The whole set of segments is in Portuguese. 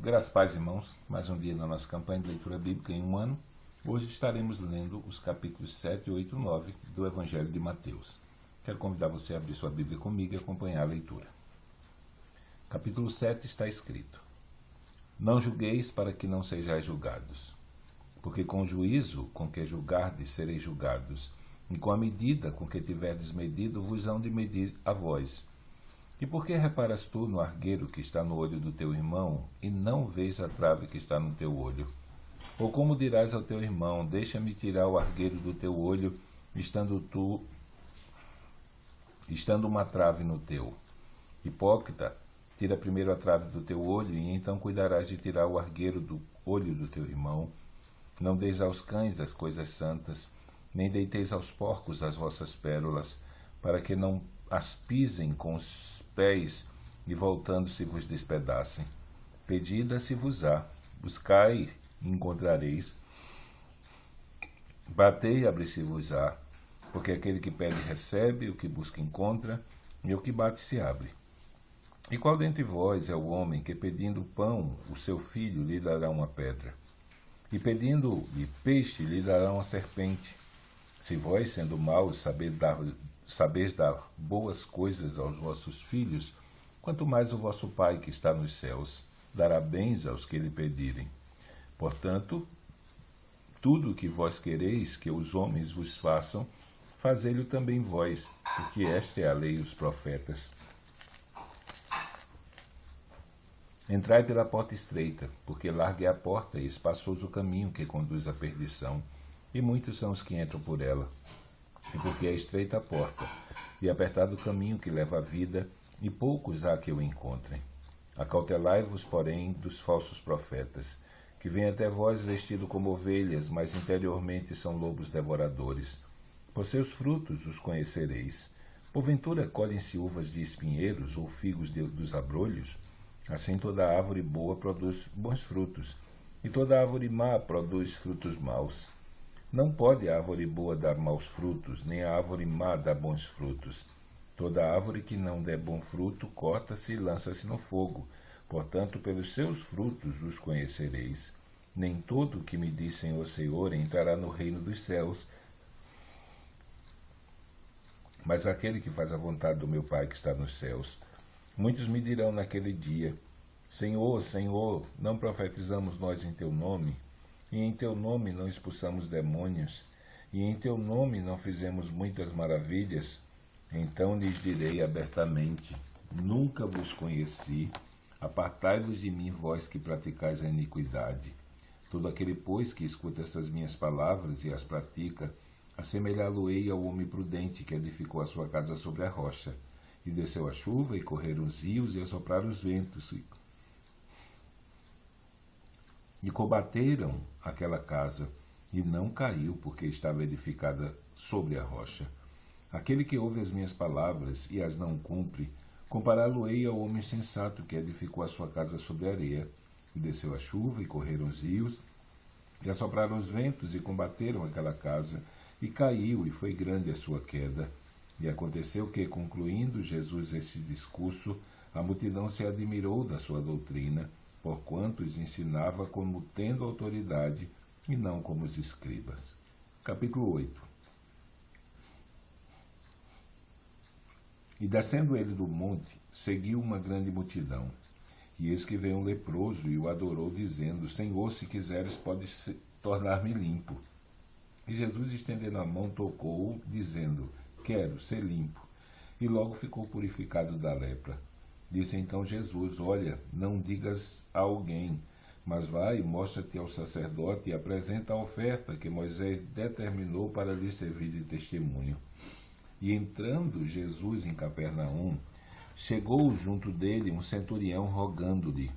Graças a paz, irmãos, mais um dia na nossa campanha de leitura bíblica em um ano. Hoje estaremos lendo os capítulos 7, 8 e 9 do Evangelho de Mateus. Quero convidar você a abrir sua Bíblia comigo e acompanhar a leitura. Capítulo 7 está escrito: Não julgueis para que não sejais julgados, porque com o juízo com que julgardes sereis julgados, e com a medida com que tiverdes medido vos hão de medir a vós. E por que reparas tu no argueiro que está no olho do teu irmão, e não vês a trave que está no teu olho? Ou como dirás ao teu irmão, deixa-me tirar o argueiro do teu olho, estando uma trave no teu? Hipócrita, tira primeiro a trave do teu olho, e então cuidarás de tirar o argueiro do olho do teu irmão. Não deis aos cães as coisas santas, nem deiteis aos porcos as vossas pérolas, para que não as pisem com os pés e voltando-se vos despedacem. Pedida se vos há, buscai e encontrareis, batei e abre-se-vos-á, porque aquele que pede recebe, o que busca encontra, e o que bate se abre. E qual dentre vós é o homem que, pedindo pão, o seu filho lhe dará uma pedra? E pedindo-lhe peixe, lhe dará uma serpente? Se vós, sendo maus, sabeis dar boas coisas aos vossos filhos, quanto mais o vosso Pai que está nos céus dará bens aos que lhe pedirem. Portanto, tudo o que vós quereis que os homens vos façam, fazei-lo também vós, porque esta é a lei e os profetas. Entrai pela porta estreita, porque larga é a porta e espaçoso o caminho que conduz à perdição, e muitos são os que entram por ela. E porque é estreita a porta, e apertado o caminho que leva à vida, e poucos há que o encontrem. Acautelai-vos, porém, dos falsos profetas, que vêm até vós vestidos como ovelhas, mas interiormente são lobos devoradores. Por seus frutos os conhecereis. Porventura colhem-se uvas de espinheiros ou figos dos abrolhos? Assim toda árvore boa produz bons frutos, e toda árvore má produz frutos maus. Não pode a árvore boa dar maus frutos, nem a árvore má dar bons frutos. Toda árvore que não der bom fruto, corta-se e lança-se no fogo. Portanto, pelos seus frutos os conhecereis. Nem todo o que me diz Senhor, Senhor entrará no reino dos céus, mas aquele que faz a vontade do meu Pai que está nos céus. Muitos me dirão naquele dia: Senhor, Senhor, não profetizamos nós em teu nome? E em teu nome não expulsamos demônios? E em teu nome não fizemos muitas maravilhas? Então lhes direi abertamente: Nunca vos conheci. Apartai-vos de mim, vós que praticais a iniquidade. Todo aquele, pois, que escuta estas minhas palavras e as pratica, assemelhá-lo-ei ao homem prudente que edificou a sua casa sobre a rocha. E desceu a chuva, e correram os rios, e assopraram os ventos, e combateram aquela casa, e não caiu, porque estava edificada sobre a rocha. Aquele que ouve as minhas palavras e as não cumpre, compará-lo-ei ao homem sensato que edificou a sua casa sobre a areia. E desceu a chuva, e correram os rios, e assopraram os ventos, e combateram aquela casa, e caiu, e foi grande a sua queda. E aconteceu que, concluindo Jesus esse discurso, a multidão se admirou da sua doutrina, porquanto os ensinava como tendo autoridade, e não como os escribas. Capítulo 8. E descendo ele do monte, seguiu uma grande multidão. E eis que veio um leproso, e o adorou, dizendo: Senhor, se quiseres, podes tornar-me limpo. E Jesus, estendendo a mão, tocou-o, dizendo: Quero ser limpo. E logo ficou purificado da lepra. Disse então Jesus: Olha, não digas a alguém, mas vai e mostra-te ao sacerdote e apresenta a oferta que Moisés determinou para lhe servir de testemunho. E entrando Jesus em Capernaum, chegou junto dele um centurião rogando-lhe,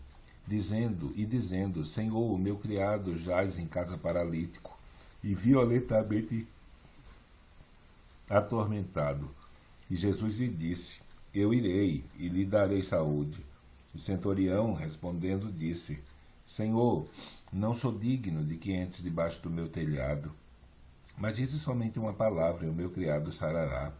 dizendo: Senhor, o meu criado jaz em casa paralítico e violentamente atormentado. E Jesus lhe disse: Eu irei e lhe darei saúde. O centurião, respondendo, disse: Senhor, não sou digno de que entres debaixo do meu telhado, mas dize somente uma palavra e o meu criado sarará.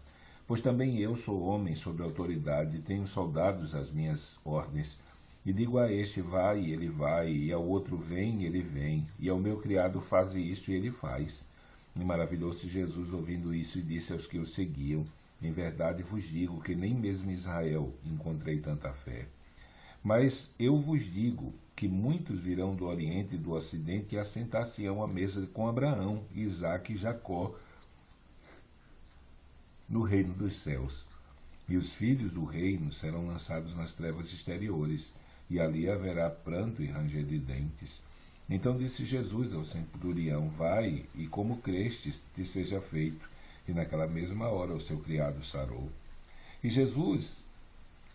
Pois também eu sou homem sob autoridade e tenho soldados às minhas ordens. E digo a este, vai, e ele vai, e ao outro, vem, e ele vem, e ao meu criado, faze isto, e ele faz. E maravilhou-se Jesus ouvindo isso, e disse aos que o seguiam, em verdade vos digo que nem mesmo em Israel encontrei tanta fé. Mas eu vos digo que muitos virão do Oriente e do Ocidente e assentar-se-ão à mesa com Abraão, Isaque e Jacó no reino dos céus. E os filhos do reino serão lançados nas trevas exteriores, e ali haverá pranto e ranger de dentes. Então disse Jesus ao centurião, vai, e como crestes, te seja feito. E naquela mesma hora o seu criado sarou. E Jesus,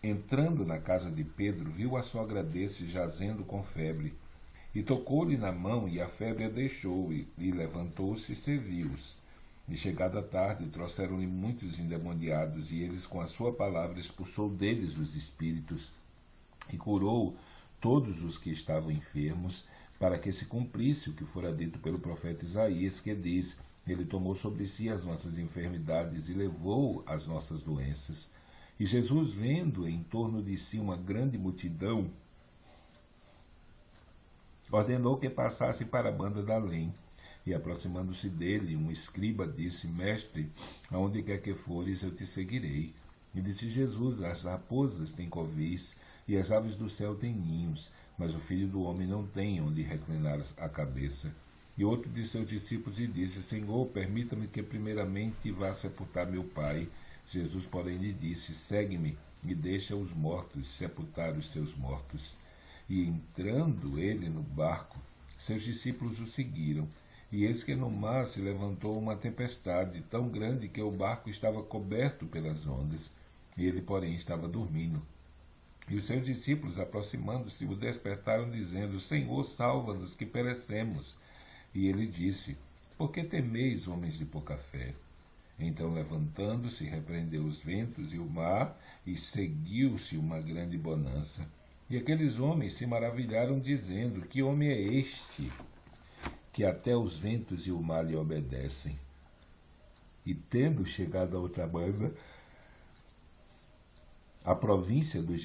entrando na casa de Pedro, viu a sogra desse jazendo com febre. E tocou-lhe na mão, e a febre a deixou, e levantou-se e serviu-os. E chegada a tarde, trouxeram-lhe muitos endemoniados, e eles com a sua palavra expulsou deles os espíritos, e curou todos os que estavam enfermos, para que se cumprisse o que fora dito pelo profeta Isaías, que diz, ele tomou sobre si as nossas enfermidades e levou as nossas doenças. E Jesus, vendo em torno de si uma grande multidão, ordenou que passasse para a banda da além. E aproximando-se dele, um escriba disse, mestre, aonde quer que fores, eu te seguirei. E disse Jesus, as raposas têm covis, e as aves do céu têm ninhos, mas o Filho do Homem não tem onde reclinar a cabeça. E outro de seus discípulos lhe disse, Senhor, permita-me que primeiramente vá sepultar meu pai. Jesus, porém, lhe disse, segue-me e deixa os mortos sepultar os seus mortos. E entrando ele no barco, seus discípulos o seguiram. E eis que no mar se levantou uma tempestade tão grande que o barco estava coberto pelas ondas, e ele, porém, estava dormindo. E os seus discípulos, aproximando-se, o despertaram, dizendo, Senhor, salva-nos, que perecemos. E ele disse, por que temeis, homens de pouca fé? Então, levantando-se, repreendeu os ventos e o mar, e seguiu-se uma grande bonança. E aqueles homens se maravilharam, dizendo, que homem é este, que até os ventos e o mar lhe obedecem? E tendo chegado a outra banda, a província dos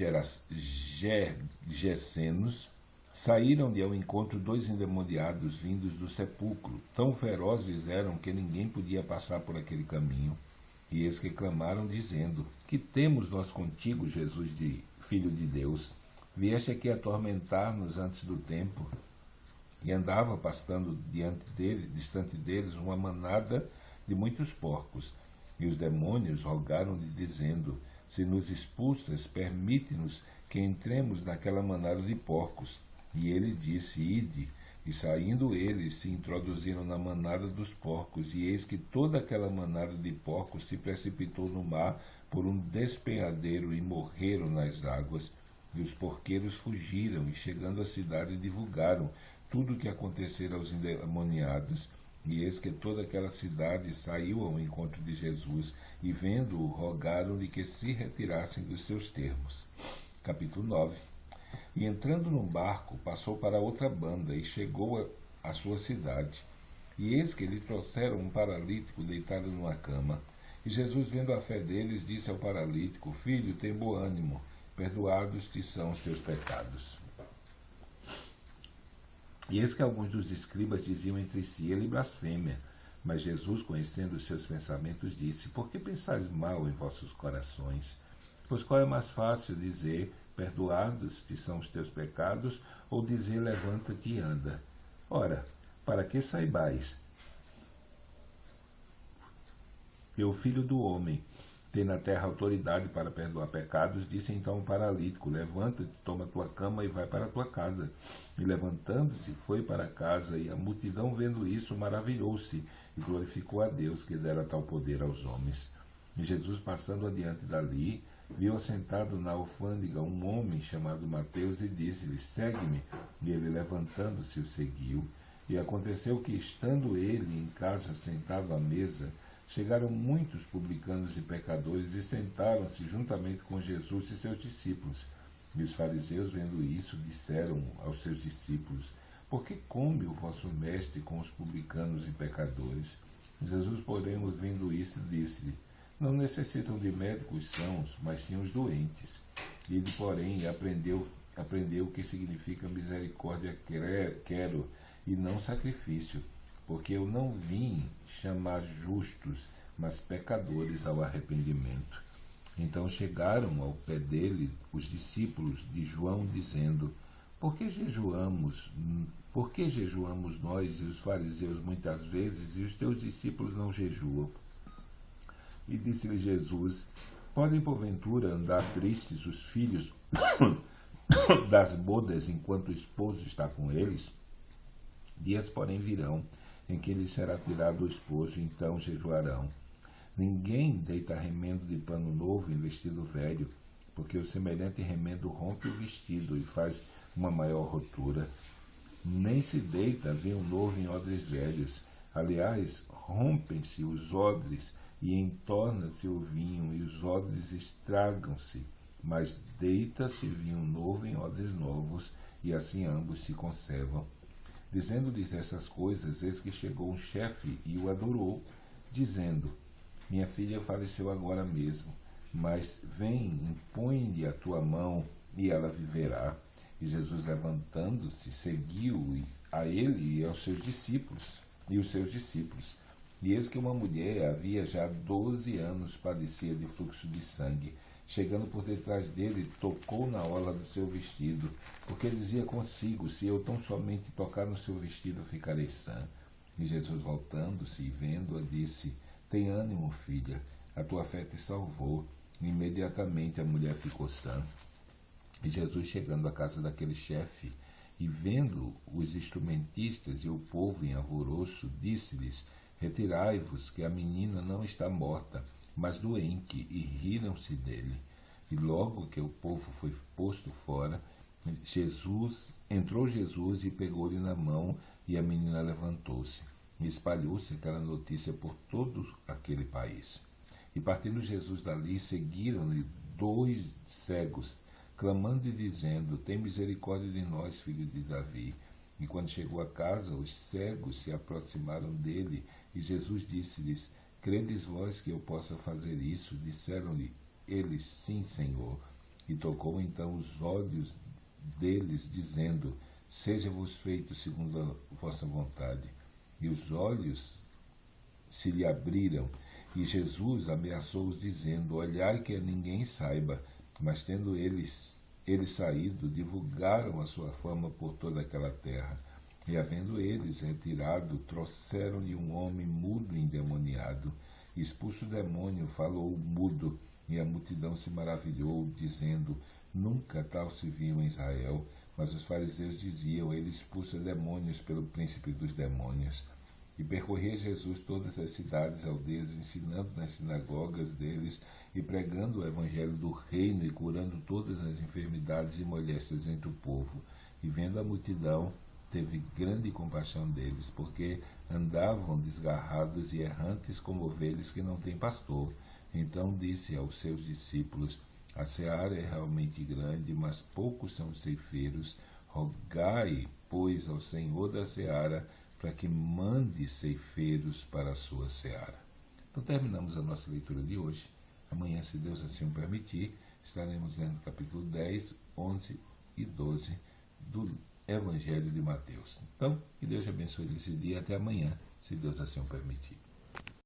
Gergesenos, saíram-lhe ao encontro 2 endemoniados vindos do sepulcro. Tão ferozes eram que ninguém podia passar por aquele caminho. E eles que clamaram, dizendo, que temos nós contigo, Jesus, Filho de Deus? Vieste aqui atormentar-nos antes do tempo. E andava pastando distante deles, uma manada de muitos porcos. E os demônios rogaram-lhe, dizendo, se nos expulsas, permite-nos que entremos naquela manada de porcos. E ele disse, ide. E saindo eles, se introduziram na manada dos porcos, e eis que toda aquela manada de porcos se precipitou no mar por um despenhadeiro e morreram nas águas. E os porqueiros fugiram, e chegando à cidade divulgaram tudo o que acontecera aos endemoniados. E eis que toda aquela cidade saiu ao encontro de Jesus, e vendo-o, rogaram-lhe que se retirassem dos seus termos. Capítulo 9. E entrando num barco, passou para outra banda, e chegou à sua cidade. E eis que lhe trouxeram um paralítico deitado numa cama. E Jesus, vendo a fé deles, disse ao paralítico, filho, tem bom ânimo, perdoados te são os teus pecados. E eis que alguns dos escribas diziam entre si, ele blasfêmia. Mas Jesus, conhecendo os seus pensamentos, disse, por que pensais mal em vossos corações? Pois qual é mais fácil dizer, perdoados te são os teus pecados, ou dizer, levanta-te e anda? Ora, para que saibais que o Filho do Homem tem na terra autoridade para perdoar pecados, disse então o paralítico, levanta-te, toma tua cama e vai para a tua casa. E levantando-se, foi para casa, e a multidão, vendo isso, maravilhou-se, e glorificou a Deus, que dera tal poder aos homens. E Jesus, passando adiante dali, viu assentado na alfândega um homem chamado Mateus, e disse-lhe, segue-me. E ele, levantando-se, o seguiu. E aconteceu que, estando ele em casa sentado à mesa, chegaram muitos publicanos e pecadores e sentaram-se juntamente com Jesus e seus discípulos. E os fariseus, vendo isso, disseram aos seus discípulos, por que come o vosso mestre com os publicanos e pecadores? Jesus, porém, vendo isso, disse-lhe, não necessitam de médicos sãos, mas sim os doentes. Ele, porém, aprendeu o que significa misericórdia quero e não sacrifício, porque eu não vim chamar justos, mas pecadores ao arrependimento. Então chegaram ao pé dele os discípulos de João, dizendo: Por que jejuamos nós e os fariseus muitas vezes, e os teus discípulos não jejuam? E disse-lhe Jesus: Podem porventura andar tristes os filhos das bodas enquanto o esposo está com eles? Dias, porém, virão em que lhes será tirado o esposo, então jejuarão. Ninguém deita remendo de pano novo em vestido velho, porque o semelhante remendo rompe o vestido e faz uma maior rotura. Nem se deita vinho novo em odres velhos. Aliás, rompem-se os odres e entorna-se o vinho, e os odres estragam-se. Mas deita-se vinho novo em odres novos, e assim ambos se conservam. Dizendo-lhes essas coisas, eis que chegou um chefe e o adorou, dizendo: Minha filha faleceu agora mesmo, mas vem, impõe-lhe a tua mão, e ela viverá. E Jesus, levantando-se, seguiu a ele e aos seus discípulos, E eis que uma mulher havia já 12 anos padecia de fluxo de sangue. Chegando por detrás dele, tocou na orla do seu vestido, porque dizia consigo: se eu tão somente tocar no seu vestido, ficarei sã. E Jesus, voltando-se e vendo-a, disse: Tem ânimo, filha, a tua fé te salvou. E imediatamente a mulher ficou sã. E Jesus, chegando à casa daquele chefe, e vendo os instrumentistas e o povo em alvoroço, disse-lhes: Retirai-vos, que a menina não está morta, mas doente. E riram-se dele. E logo que o povo foi posto fora, entrou Jesus e pegou-lhe na mão, e a menina levantou-se. E espalhou-se aquela notícia por todo aquele país. E partindo Jesus dali, seguiram-lhe 2 cegos, clamando e dizendo: Tem misericórdia de nós, filho de Davi. E quando chegou a casa, os cegos se aproximaram dele, e Jesus disse-lhes: Credes vós que eu possa fazer isso? Disseram-lhe eles: Sim, Senhor. E tocou então os olhos deles, dizendo: Seja-vos feito segundo a vossa vontade. E os olhos se lhe abriram, e Jesus ameaçou-os, dizendo: Olhai que ninguém saiba. Mas tendo eles saído, divulgaram a sua fama por toda aquela terra. E havendo eles retirado, trouxeram-lhe um homem mudo e endemoniado. Expulso o demônio, falou mudo, e a multidão se maravilhou, dizendo: Nunca tal se viu em Israel. Mas os fariseus diziam: Ele expulsa demônios pelo príncipe dos demônios. E percorria Jesus todas as cidades e aldeias, ensinando nas sinagogas deles e pregando o evangelho do reino e curando todas as enfermidades e moléstias entre o povo. E vendo a multidão, teve grande compaixão deles, porque andavam desgarrados e errantes como ovelhas que não têm pastor. Então disse aos seus discípulos: A seara é realmente grande, mas poucos são os ceifeiros. Rogai, pois, ao Senhor da seara, para que mande ceifeiros para a sua seara. Então terminamos a nossa leitura de hoje. Amanhã, se Deus assim o permitir, estaremos lendo capítulo 10, 11 e 12 do Evangelho de Mateus. Então, que Deus abençoe esse dia e até amanhã, se Deus assim o permitir.